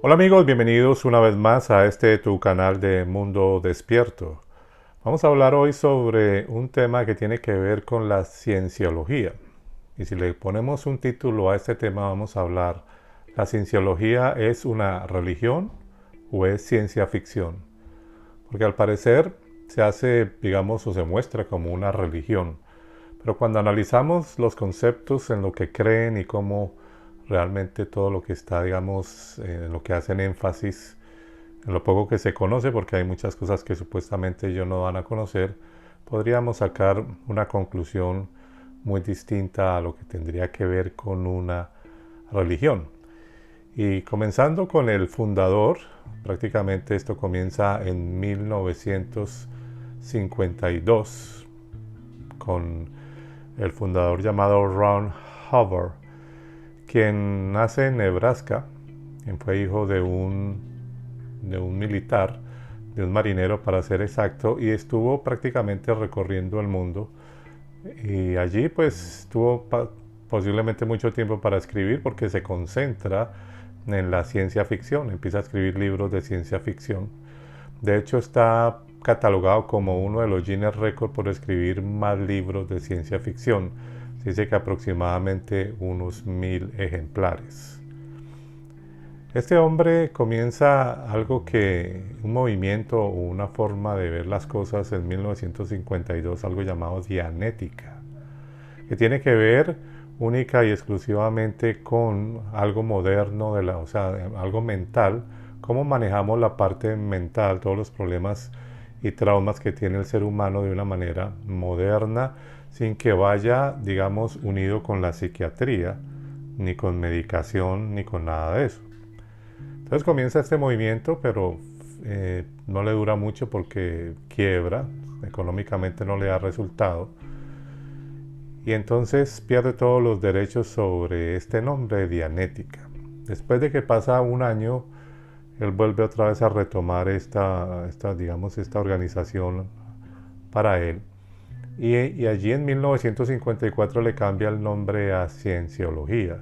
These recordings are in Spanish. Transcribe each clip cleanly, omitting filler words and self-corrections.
Hola amigos, bienvenidos una vez más a tu canal de Mundo Despierto. Vamos a hablar hoy sobre un tema que tiene que ver con la cienciología. Y si le ponemos un título a este tema, vamos a hablar: ¿la cienciología es una religión o es ciencia ficción? Porque al parecer se hace, digamos, o se muestra como una religión. Pero cuando analizamos los conceptos en lo que creen y cómo realmente todo lo que está, digamos, en lo que hacen énfasis, en lo poco que se conoce, porque hay muchas cosas que supuestamente ellos no van a conocer, podríamos sacar una conclusión muy distinta a lo que tendría que ver con una religión. Y comenzando con el fundador, prácticamente esto comienza en 1952 con el fundador llamado Ron Hubbard, quien nace en Nebraska, quien fue hijo de un militar, de un marinero para ser exacto, y estuvo prácticamente recorriendo el mundo. Y allí pues tuvo posiblemente mucho tiempo para escribir porque se concentra en la ciencia ficción, empieza a escribir libros de ciencia ficción. De hecho está catalogado como uno de los Guinness Records por escribir más libros de ciencia ficción. Se dice que aproximadamente unos 1000 ejemplares. Este hombre comienza un movimiento o una forma de ver las cosas en 1952, algo llamado Dianética, que tiene que ver única y exclusivamente con algo moderno, o sea, algo mental, cómo manejamos la parte mental, todos los problemas y traumas que tiene el ser humano de una manera moderna, sin que vaya, digamos, unido con la psiquiatría, ni con medicación, ni con nada de eso. Entonces comienza este movimiento, pero no le dura mucho porque quiebra, económicamente no le da resultado. Y entonces pierde todos los derechos sobre este nombre, Dianética. Después de que pasa un año, él vuelve otra vez a retomar digamos, esta organización para él. Y allí en 1954 le cambia el nombre a Cienciología.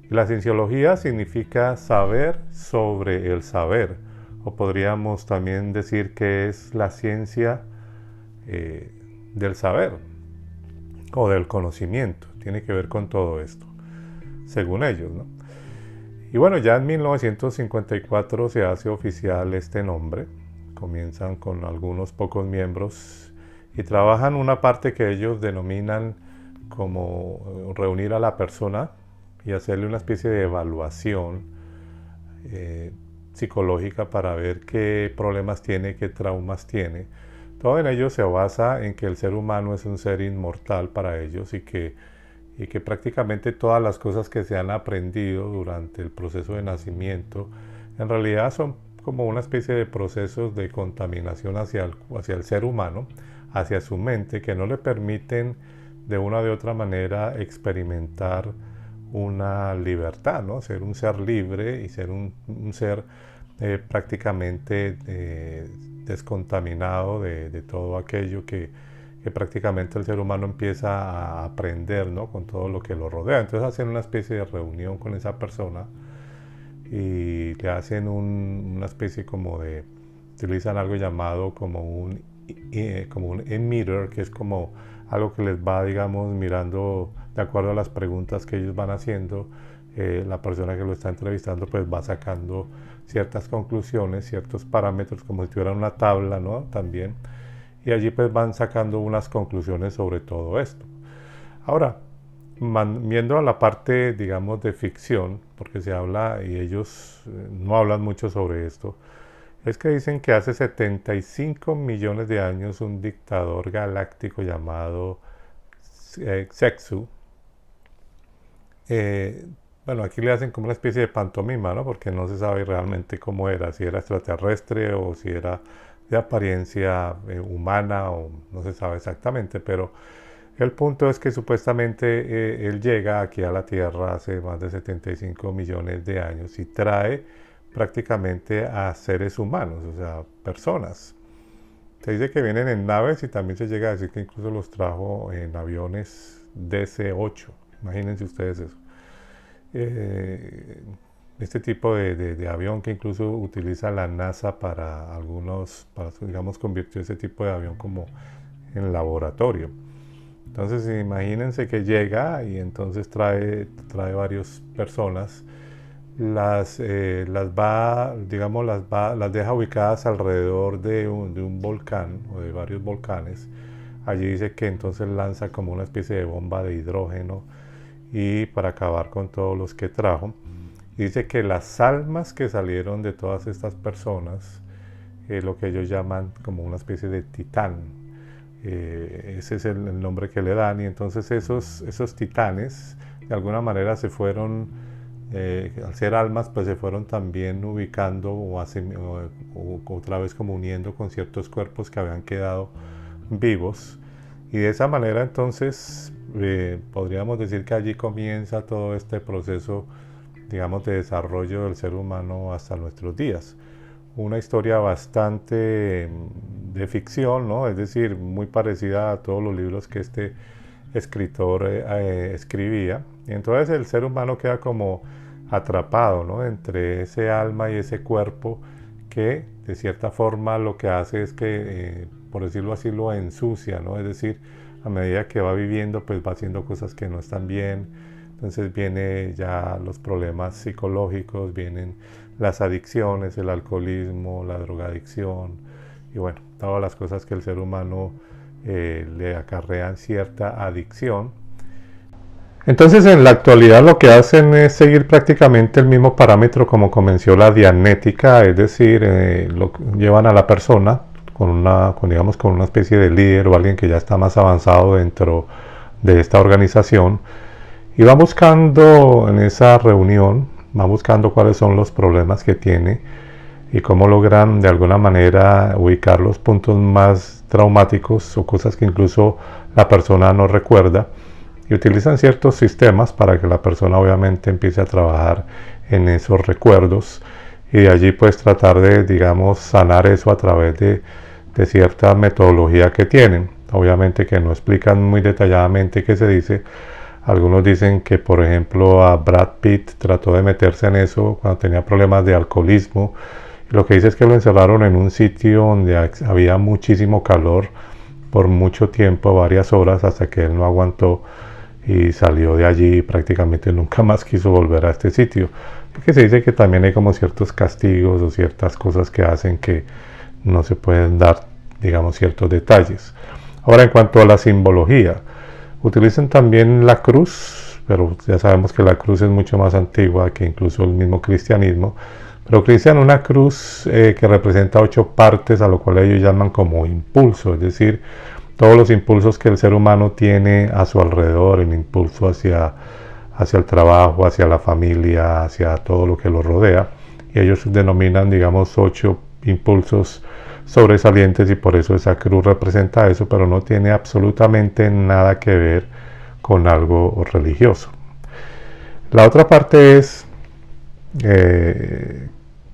Y la cienciología significa saber sobre el saber, o podríamos también decir que es la ciencia eh, del saber o del conocimiento. Tiene que ver con todo esto, según ellos, ¿no? Y bueno, ya en 1954 se hace oficial este nombre. Comienzan con algunos pocos miembros y trabajan una parte que ellos denominan como reunir a la persona y hacerle una especie de evaluación eh, psicológica para ver qué problemas tiene, qué traumas tiene. Todo en ello se basa en que el ser humano es un ser inmortal para ellos y que prácticamente todas las cosas que se han aprendido durante el proceso de nacimiento en realidad son como una especie de procesos de contaminación hacia el ser humano, hacia su mente, que no le permiten de una u otra manera experimentar una libertad, ¿no? Ser un ser libre y ser un ser prácticamente descontaminado de todo aquello que prácticamente el ser humano empieza a aprender, ¿no? Con todo lo que lo rodea. Entonces hacen una especie de reunión con esa persona y le hacen una especie como utilizan algo llamado como un emitter, que es como algo que les va, digamos, mirando de acuerdo a las preguntas que ellos van haciendo. La persona que lo está entrevistando pues va sacando ciertas conclusiones, ciertos parámetros, como si tuviera una tabla, ¿no? También. Y allí pues van sacando unas conclusiones sobre todo esto. Ahora, viendo a la parte, digamos, de ficción, porque se habla y ellos no hablan mucho sobre esto, es que dicen que hace 75 millones de años un dictador galáctico llamado Sexu, eh, bueno, aquí le hacen como una especie de pantomima, ¿no? Porque no se sabe realmente cómo era, si era extraterrestre o si era de apariencia humana, o no se sabe exactamente, pero el punto es que supuestamente él llega aquí a la Tierra hace más de 75 millones de años y trae prácticamente a seres humanos, o sea, personas. Se dice que vienen en naves y también se llega a decir que incluso los trajo en aviones DC-8. Imagínense ustedes eso. Eh, este tipo de avión que incluso utiliza la NASA para algunos, digamos, convirtió ese tipo de avión como en laboratorio. Entonces imagínense que llega y entonces trae varias personas, las va, digamos, las deja ubicadas alrededor de un volcán o de varios volcanes. Allí dice que entonces lanza como una especie de bomba de hidrógeno y para acabar con todos los que trajo. Dice que las almas que salieron de todas estas personas, lo que ellos llaman como una especie de titán, ese es el nombre que le dan, y entonces esos titanes de alguna manera se fueron, al ser almas, pues se fueron también ubicando o otra vez como uniendo con ciertos cuerpos que habían quedado vivos, y de esa manera entonces podríamos decir que allí comienza todo este proceso, digamos, de desarrollo del ser humano hasta nuestros días. Una historia bastante de ficción, ¿no? Es decir, muy parecida a todos los libros que este escritor escribía. Y entonces el ser humano queda como atrapado, ¿no? Entre ese alma y ese cuerpo que de cierta forma lo que hace es que, por decirlo así, lo ensucia, ¿no? Es decir, a medida que va viviendo, pues va haciendo cosas que no están bien. Entonces vienen ya los problemas psicológicos, vienen las adicciones, el alcoholismo, la drogadicción y bueno, todas las cosas que el ser humano le acarrean cierta adicción. Entonces en la actualidad lo que hacen es seguir prácticamente el mismo parámetro como comenzó la Dianética, es decir, llevan a la persona digamos, con una especie de líder o alguien que ya está más avanzado dentro de esta organización, y va buscando en esa reunión, va buscando cuáles son los problemas que tiene y cómo logran de alguna manera ubicar los puntos más traumáticos o cosas que incluso la persona no recuerda, y utilizan ciertos sistemas para que la persona obviamente empiece a trabajar en esos recuerdos y de allí pues tratar de, digamos, sanar eso a través de cierta metodología que tienen. Obviamente que no explican muy detalladamente qué se dice. Algunos dicen que, por ejemplo, a Brad Pitt trató de meterse en eso cuando tenía problemas de alcoholismo. Lo que dice es que lo encerraron en un sitio donde había muchísimo calor por mucho tiempo, varias horas, hasta que él no aguantó y salió de allí y prácticamente nunca más quiso volver a este sitio. Porque se dice que también hay como ciertos castigos o ciertas cosas que hacen que no se pueden dar, digamos, ciertos detalles. Ahora, en cuanto a la simbología, utilizan también la cruz, pero ya sabemos que la cruz es mucho más antigua que incluso el mismo cristianismo, pero utilizan una cruz que representa 8 partes, a lo cual ellos llaman como impulso, es decir, todos los impulsos que el ser humano tiene a su alrededor, el impulso hacia el trabajo, hacia la familia, hacia todo lo que lo rodea, y ellos denominan, digamos, 8 impulsos sobresalientes, y por eso esa cruz representa eso, pero no tiene absolutamente nada que ver con algo religioso. La otra parte es,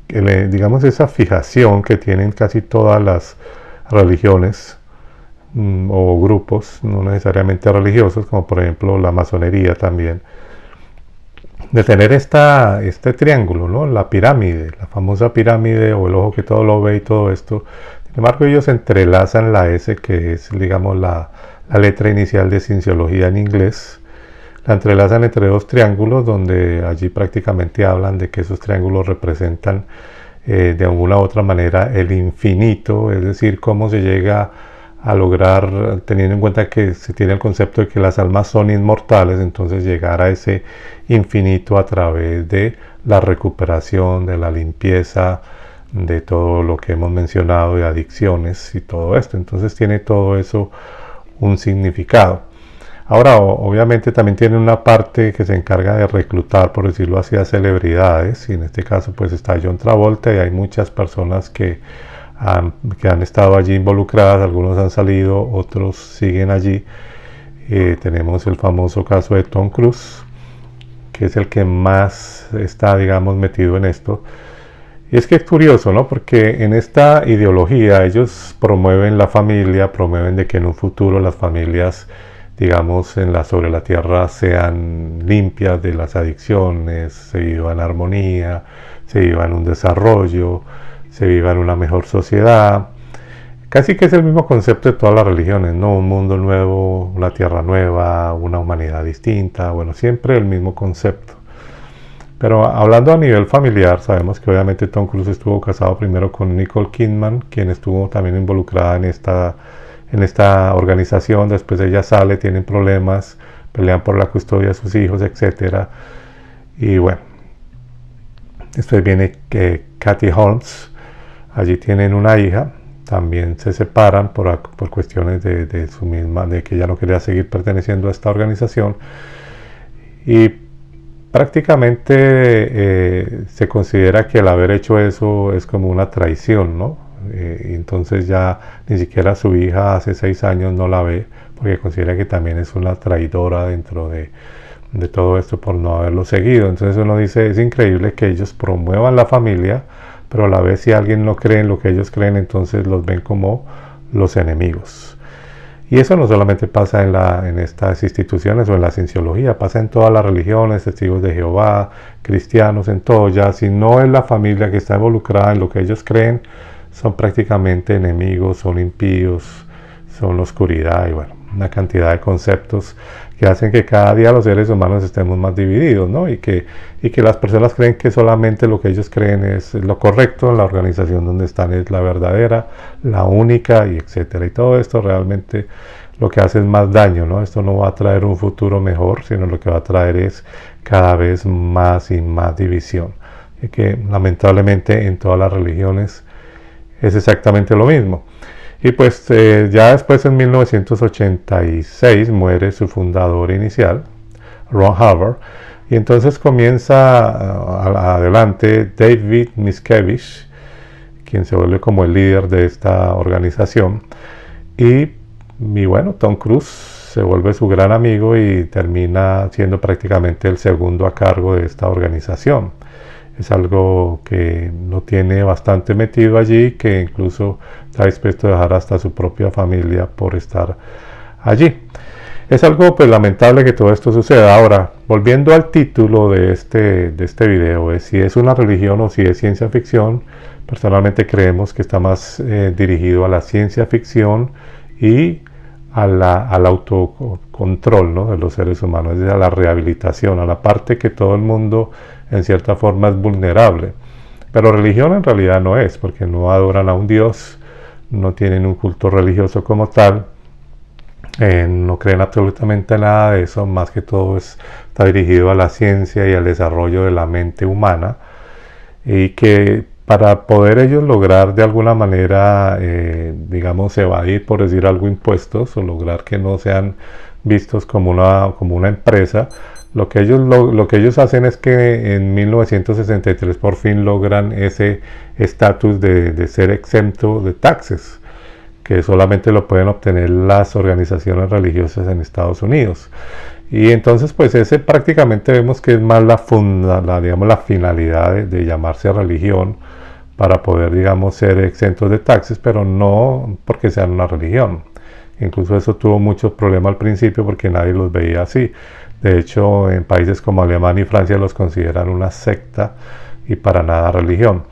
digamos, esa fijación que tienen casi todas las religiones o grupos, no necesariamente religiosos, como por ejemplo la masonería también, de tener este triángulo, ¿no? La pirámide, la famosa pirámide o el ojo que todo lo ve y todo esto. Sin embargo, ellos entrelazan la S, que es, digamos, la letra inicial de cienciología en inglés. La entrelazan entre 2 triángulos, donde allí prácticamente hablan de que esos triángulos representan de alguna u otra manera el infinito, es decir, cómo se llega a lograr, teniendo en cuenta que se tiene el concepto de que las almas son inmortales, entonces llegar a ese infinito a través de la recuperación, de la limpieza, de todo lo que hemos mencionado, de adicciones y todo esto. Entonces tiene todo eso un significado. Ahora, obviamente también tiene una parte que se encarga de reclutar, por decirlo así, a celebridades, y en este caso pues está John Travolta, y hay muchas personas que han estado allí involucradas, algunos han salido, otros siguen allí. Tenemos el famoso caso de Tom Cruise, que es el que más está, digamos, metido en esto. Y es que es curioso, ¿no? Porque en esta ideología ellos promueven la familia, promueven de que en un futuro las familias, digamos, sobre la tierra sean limpias de las adicciones, se viva en armonía, se viva en un desarrollo, se viva en una mejor sociedad. Casi que es el mismo concepto de todas las religiones, ¿no? Un mundo nuevo, una tierra nueva, una humanidad distinta, bueno, siempre el mismo concepto. Pero hablando a nivel familiar, sabemos que obviamente Tom Cruise estuvo casado primero con Nicole Kidman, quien estuvo también involucrada en esta organización. Después ella sale, tienen problemas, pelean por la custodia de sus hijos, etc. Y bueno, después viene Katie Holmes, allí tienen una hija, también se separan por cuestiones de que ella no quería seguir perteneciendo a esta organización. Y prácticamente se considera que el haber hecho eso es como una traición, ¿no? Entonces ya ni siquiera su hija hace 6 años no la ve, porque considera que también es una traidora dentro de todo esto por no haberlo seguido. Entonces uno dice, es increíble que ellos promuevan la familia, pero a la vez si alguien no cree en lo que ellos creen, entonces los ven como los enemigos. Y eso no solamente pasa en estas instituciones o en la cienciología, pasa en todas las religiones, testigos de Jehová, cristianos, en todo. Ya si no es la familia que está involucrada en lo que ellos creen, son prácticamente enemigos, son impíos, son la oscuridad y bueno, una cantidad de conceptos que hacen que cada día los seres humanos estemos más divididos, ¿no? Y que las personas creen que solamente lo que ellos creen es lo correcto, en la organización donde están es la verdadera, la única, y etcétera. Y todo esto realmente lo que hace es más daño, ¿no? Esto no va a traer un futuro mejor, sino lo que va a traer es cada vez más y más división. Y que lamentablemente en todas las religiones es exactamente lo mismo. Y pues ya después en 1986 muere su fundador inicial, Ron Hubbard, y entonces comienza adelante David Miscavige, quien se vuelve como el líder de esta organización, y bueno, Tom Cruise se vuelve su gran amigo y termina siendo prácticamente el segundo a cargo de esta organización. Es algo que lo tiene bastante metido allí, que incluso está dispuesto a dejar hasta su propia familia por estar allí. Es algo pues lamentable que todo esto suceda. Ahora, volviendo al título de este video, es si es una religión o si es ciencia ficción. Personalmente creemos que está más dirigido a la ciencia ficción y al autocontrol, ¿no?, de los seres humanos, es decir, a la rehabilitación, a la parte que todo el mundo en cierta forma es vulnerable. Pero religión en realidad no es, porque no adoran a un Dios, no tienen un culto religioso como tal, no creen absolutamente nada de eso, más que todo está dirigido a la ciencia y al desarrollo de la mente humana, y que para poder ellos lograr de alguna manera, digamos, evadir, por decir algo, impuestos, o lograr que no sean vistos como una empresa, lo que ellos hacen es que en 1963 por fin logran ese estatus de ser exento de taxes, que solamente lo pueden obtener las organizaciones religiosas en Estados Unidos. Y entonces pues ese prácticamente vemos que es más la finalidad de llamarse religión, para poder, digamos, ser exentos de taxes, pero no porque sean una religión. Incluso eso tuvo muchos problemas al principio porque nadie los veía así. De hecho, en países como Alemania y Francia los consideran una secta y para nada religión.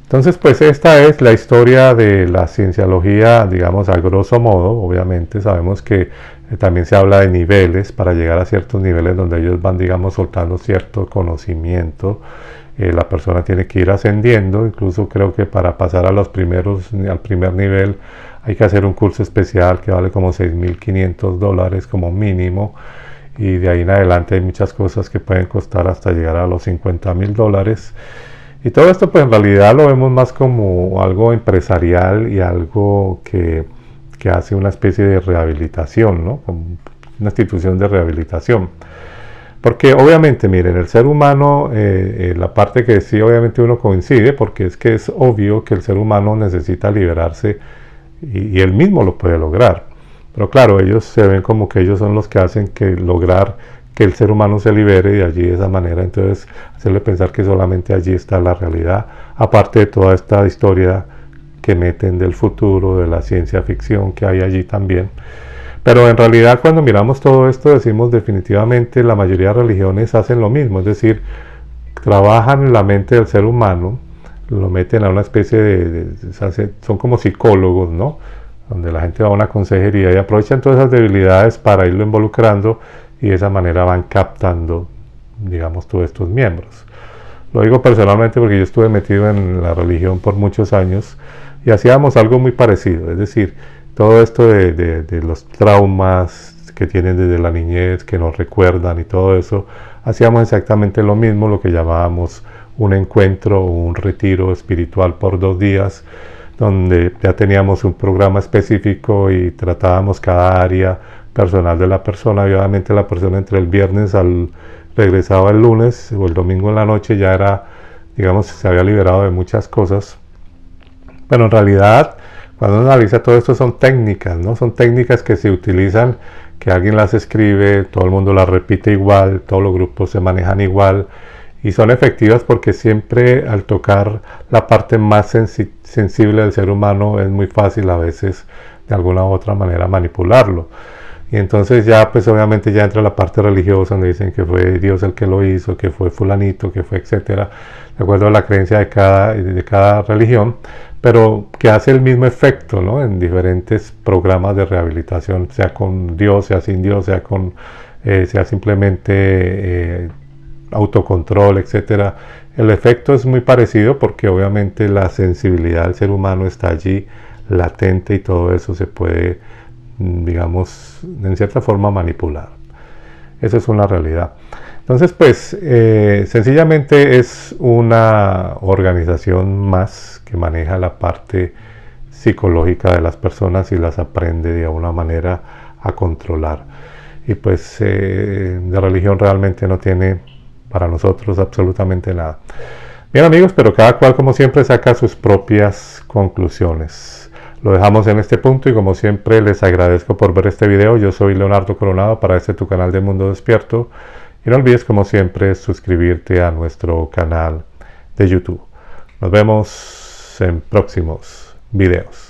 Entonces, pues esta es la historia de la cienciología, digamos, a grosso modo. Obviamente sabemos que también se habla de niveles para llegar a ciertos niveles donde ellos van, digamos, soltando cierto conocimiento. La persona tiene que ir ascendiendo, incluso creo que para pasar al primer nivel hay que hacer un curso especial que vale como $6,500 como mínimo, y de ahí en adelante hay muchas cosas que pueden costar hasta llegar a los $50,000. Y todo esto pues en realidad lo vemos más como algo empresarial y algo que hace una especie de rehabilitación, ¿no? Como una institución de rehabilitación. Porque obviamente, miren, el ser humano, la parte que sí obviamente uno coincide, porque es que es obvio que el ser humano necesita liberarse y él mismo lo puede lograr. Pero claro, ellos se ven como que ellos son los que hacen lograr que el ser humano se libere, y allí de esa manera entonces hacerle pensar que solamente allí está la realidad, aparte de toda esta historia que meten del futuro, de la ciencia ficción que hay allí también. Pero en realidad cuando miramos todo esto decimos definitivamente la mayoría de religiones hacen lo mismo, es decir, trabajan en la mente del ser humano, lo meten a una especie son como psicólogos, ¿no? Donde la gente va a una consejería y aprovechan todas esas debilidades para irlo involucrando y de esa manera van captando, digamos, todos estos miembros. Lo digo personalmente porque yo estuve metido en la religión por muchos años y hacíamos algo muy parecido, es decir, todo esto de los traumas que tienen desde la niñez, que nos recuerdan y todo eso, hacíamos exactamente lo mismo, lo que llamábamos un encuentro o un retiro espiritual por 2 días, donde ya teníamos un programa específico y tratábamos cada área personal de la persona. Y obviamente la persona entre el viernes regresaba el lunes o el domingo en la noche ya era, digamos, se había liberado de muchas cosas. Pero en realidad, cuando uno analiza todo esto son técnicas, ¿no? Son técnicas que se utilizan, que alguien las escribe, todo el mundo las repite igual, todos los grupos se manejan igual y son efectivas porque siempre al tocar la parte más sensible del ser humano es muy fácil a veces de alguna u otra manera manipularlo. Y entonces ya pues obviamente ya entra la parte religiosa donde dicen que fue Dios el que lo hizo, que fue fulanito, que fue etcétera, de acuerdo a la creencia de cada religión, pero que hace el mismo efecto, ¿no? En diferentes programas de rehabilitación, sea con Dios, sea sin Dios, sea simplemente autocontrol, etcétera. El efecto es muy parecido porque obviamente la sensibilidad del ser humano está allí latente y todo eso se puede, digamos, en cierta forma manipular. Eso es una realidad. Entonces, pues, sencillamente es una organización más que maneja la parte psicológica de las personas y las aprende de alguna manera a controlar. Y pues de religión realmente no tiene para nosotros absolutamente nada. Bien amigos, pero cada cual como siempre saca sus propias conclusiones. Lo dejamos en este punto y como siempre les agradezco por ver este video. Yo soy Leonardo Coronado para tu canal de Mundo Despierto. Y no olvides como siempre suscribirte a nuestro canal de YouTube. Nos vemos en próximos videos.